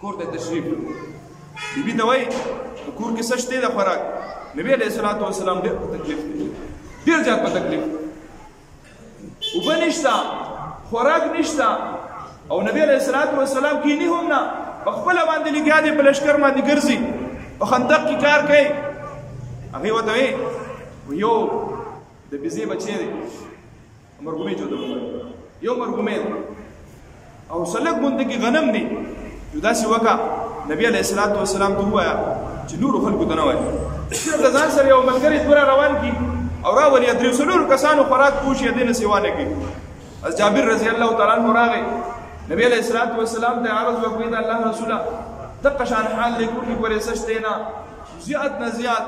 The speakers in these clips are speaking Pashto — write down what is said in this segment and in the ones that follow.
کور ته تشریف بیبي ته وایي کور کې څه شته د خوراک. نبی علیه الصلاۃ والسلام ډېر په تکلیف دی، ډېر زیات په تکلیف، اوبه نشته، خوراک نشته، او نبی علیه الصلاۃ والسلام کینی هم نه، په خپله باندې لګیا دی، په لښکر باندې ګرځي، په خندق کې کار کوي. هغې ورته وایي یو د بزې بچی دی، مرغومۍ چې ورته یو مرغومۍ دی او سلک غونډه کې غنم دی، نو داسې وکړه نبی علیه الصلاۃ والسلام ته ووایه چې نورو خلکو ته نه وایي، صرف د ځان سره یو ملګری دوه روان کړي او راولي درې څلورو کسانو خوراک پوښي دې نه سیوا نه کړي. از جابر رضی الله تعالی عنہ راغی نبی علیه الصلاۃ والسلام ته عرض وکړي د الله رسوله دغه شان حال دی کور کې پرې څه شته نه، زیات نه زیات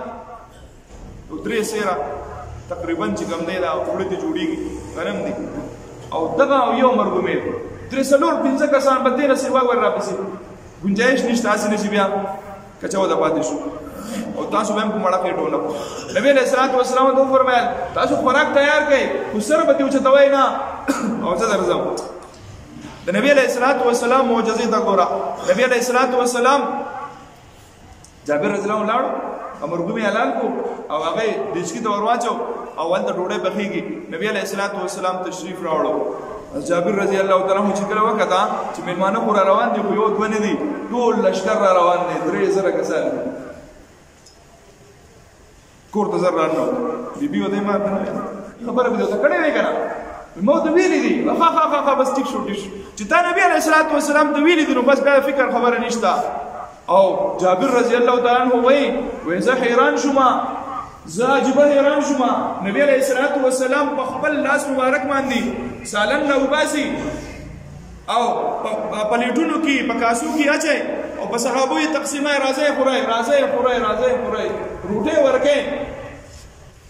او درې سیره تقریبا چې کوم دی دا وړه ته جوړیږي غنم دی او دغه یو مرغومۍ درې څلور پنځه کسان به دې نه سیوا ور راپسې گنجائش نشته، هسې نه چې بیا کچاو د پاتې شو او تاسو به هم په مړه کې ټوله. نبی علیه الصلاۃ والسلام ته وفرمایل تاسو خوراک تیار کړئ خو سر به دې اوچتوئ نه او زه درځم. د نبی علیه الصلاۃ والسلام معجزې ته ګوره. نبی علیه الصلاۃ والسلام جابر رضی الله عنه لاړو او مرغومۍ حلال کو او هغه دیچکي ته ور واچو او هلته ډوډۍ پخېږي. نبی علیه الصلاۃ والسلام تشریف راوړو. جابر رضی الله تعالی عنہ چې کله وکړه چې میلمانه خو را روان دي خو یو دوه نه دي، ټول لښکر را روان دي، 3000 کسان دي، کور ته زر رانه بیبي ودې ما خبره به ته کړې وې کنه مو ته ویلې دي ها بس ټیک شو چې تا نبی علیه الصلاۃ والسلام ته ویلې دي نو بس بیا فکر خبره نشته. او جابر رضی الله تعالی عنہ وایي زه حیران شوم، زه عجیبه حیران شوم، نبی علیه الصلاۃ والسلام په خپل لاس مبارک باندې سالن نه وباسي او پلیټونو کې په کاسو کې اچي او په صحابو یې تقسیمه راځي خورای روټه ورکه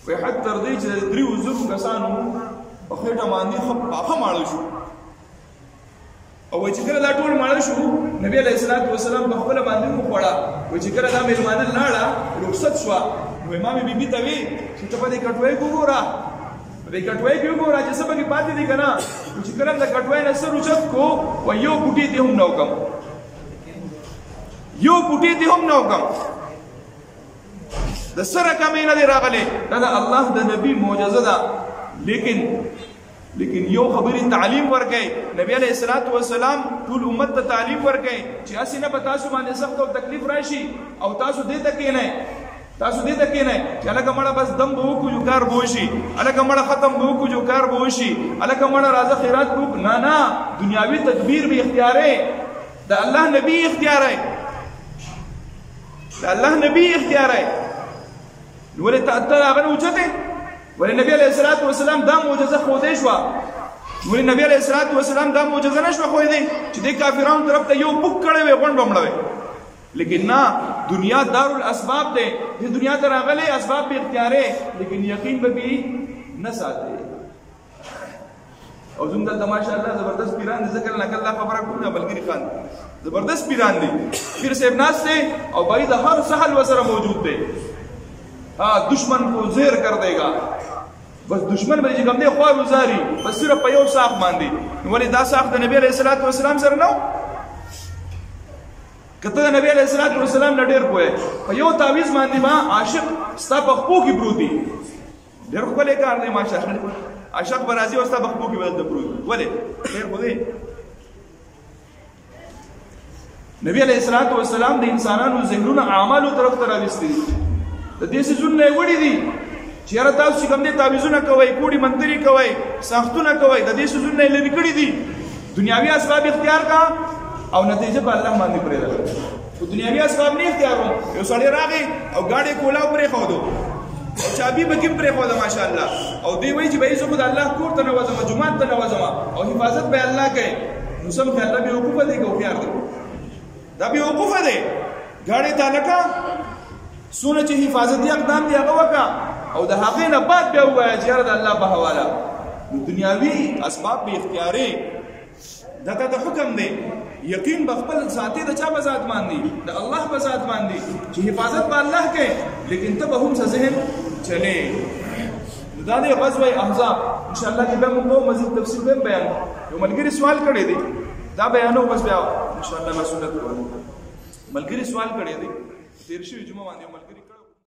وي حد تر دې چې دریو زرو کسانو په خېټه باندې خپه ماړل شو او چې کله دا ټول ماړل شو نبی علیه الصلاۃ والسلام په خپل باندې وخوړه و چې کله دا میلمانه لاړه رخصت شو نو امام بیبي ته وی چې ته په دې کټوي ګوره د کټوي کې وګوره چې سبا کې پاتې دي کنه چې کلم د کټوي نه سر اوچت کو و یو بوټي ته هم نو کم د سره کمې نه دی راغلی دا د الله د نبی معجزه ده. لیکن یو خبرې تعلیم ورکړي نبی علیه الصلاۃ والسلام ټول امت ته تعلیم ورکړي چې هسې نه به تاسو باندې سخت او تکلیف راشي او تاسو دې ته کښېنئ چې الکه مړه بس دم به وکړو جو کار به وشي، الکه مړه ختم به وکړو جو کار به وشي، الکه مړه راځه خیرات به وکړو. نه دنیاوي تدبیر به اختیارئ، د الله نبی اختیارئ، ولې ته هغه نه اوچتې؟ ولې نبی علیه الصلاۃ والسلام دا معجزه ښودی شوه؟ ولې نبی علیه الصلاۃ والسلام دا معجزه نه شوه ښودی چې دې کافرانو طرف ته یو پوک کړی وی غونډ به مړه وی؟ لیکن نه، دنیا دارالاسباب دی، دې دنیا ته راغلی اسباب به اختیارې لیکن یقین به نه ساتي. او زموږ دلته ماشاءالله زبردست پیران دي، ځکه نه کله خبره کوم نه ملګري خان زبردست پیران دي، پیر صاحب ناست دی او بھائی د هر سهل وسره موجود دی. دشمن کو زیر کر دے گا، بس دشمن به چې کوم دی خوار وزاري بس صرف په یو ساخ باندې. ولې دا ساخ د نبی علیه الصلاۃ والسلام سره نه و؟ کته د نبی علیه الصلاۃ والسلام نه ډېر پوهه په یو تعویذ باندې ما عاشق ستا په خپو کې پروت دی، ډېر ښکلی کار دی ماشاءالله. عاشق به راځي او ستا په خپو کې به دلته پروت ولې ډېر خو دی. نبی علیه الصلاۃ والسلام د انسانانو ذهنونه اعمالو طرف ته راوستي دي، د دې څیزونه یې وړي دي چې یاره تاسو چې کوم دی تعویذونه کوئ، کوډې منترې کوئ، ساختونه کوئ، د دې څیزونه یې لرې کړي دي. دنیاوي اسباب اختیار کا او نتیجه په الله باندې پرېږده. خو دنیاوي اسباب نه اختیار وم، یو سړی راغی او ګاډۍ کولاو پرېښودو او چابي به کې پرېښوده ماشاءالله او دی وایي چې بهي زه خو د الله کور ته نه وځم، جومات ته نه وځم او حفاظت به الله کوي. نو سم خیال دا بېوقوفه دی که هوښیار دی؟ دا بېوقوفه دی. ګاډۍ ته لکه څونه چې حفاظتي اقدام دی هغه وکړه او د هغې نه بعد بیا ووایه چې یاره د الله په حواله. نو دنیاوي اسباب به اختیارې دته د حکم دی. یقین به خپل ساتي د چا په ذات باندې؟ د الله په ذات باندې چې حفاظت به الله کوي لیکن ته به هم څه ذهن چلې. دا دی غزوه احزاب انشاءالله کې به موږ مزید تفصیل به بیان. یو ملګري سوال کړی دی دا بیانو بس بیا انشاءالله مسؤلیت کوو. ملګری سوال کړی دی تیر شوی جمعه باندې ملګری کړو